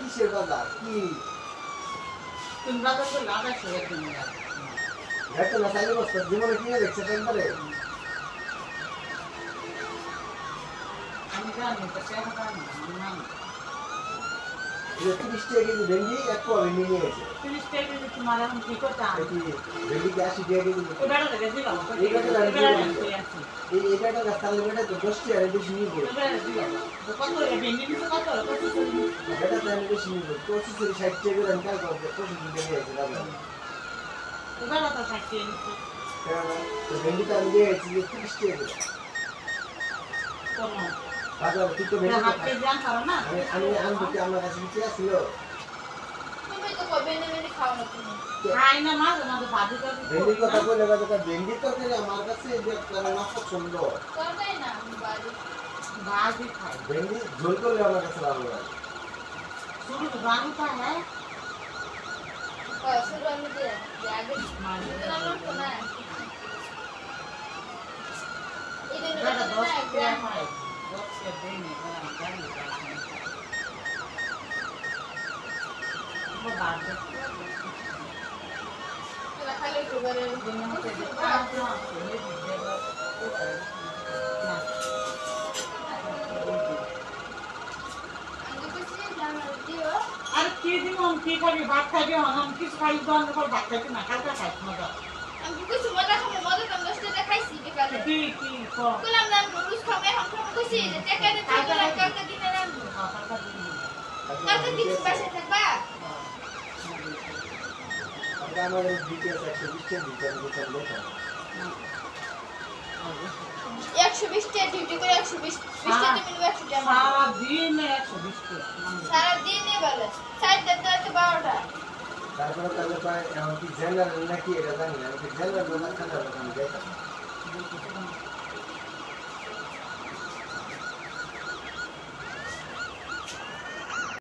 কিসের বাজার কি তুমি বাজার করে লাগাই সবাই তুমি এত না চাইলে বস্তা জীবনে কিনে দেখছে একবারে আমি জানি তো টাকা জানি না 30 টাকা কেজি ভেন্ডি এক পোয়া ভেন্ডি নিয়ে গেছে 30 টাকা কেজি তোমার এখন কি করতে হবে ভেন্ডি কি 80 টাকা কেজি এবারে লাগে দিলাম এই এটা গাছালে বেটা তো 10 টাকা বেশি নিয়ে পড়ে এবারে দিলাম তো কত লাগে ভেন্ডি নিতে কত বেটা তো আমি বেশি নিয়ে পড়ে 25 60 টাকা করে কাল করতে 25 টাকা নিয়ে গেছে দাদা এবারে তো 60 টাকা নিতে তো ভেন্ডি তো আমি দিয়ে গেছি 30 টাকা করে কোন বাজার তুই তো ভেন্ডি হাতে জান পারো না আমি আনতে আমার কাছে কি ছিল তুমি তো কবে ভেন্ডি খাও না তুমি খাই না মাঝে মাঝে ভাজি করে ভেন্ডির কথা বলে কথা ভেন্ডি তো আমার কাছে যে করে না পছন্দ করবে না বাড়ি ভাজি খাই ভেন্ডি ঝোল করলে আমার কাছে ভালো লাগে শুরু তো ভালো খাই হ্যাঁ শুরু আমি দিয়ে আগে মাঝে আমরা তো না এটা দাদা না 10 টাকা গ্রাম হয় 10 টাকা দেই না আমি জানি না বাদ তোরা খালি সুগারে আর কি দিন কি খাবি ভাত খাবি আমি কিছু খাই দোকান করে ভাত খাইতে না কালকে খাইতে মজা আমি কিছু মজা খাবো মজা তো 10 টাকা খাইছি বিকালে কি বললাম না রুজ খাবে এখন খাবো কইছি যে টাকা দে কালকে দিনে রাখবো কালকে দিন পাশে থাকবা আমার ডিটেইলস 120 টাকা দিতে হবে চলবে 120 টাকা ডিউটি করে 120 টাকা তুমি 100 টাকা সারা দিন 120 টাকা সারা দিনে বলে 4টা থেকে 12টা তারপরে তাহলে প্রায় এমন কি জেনারেল নাকি এটা জানি না আমি জেনারেল না খানা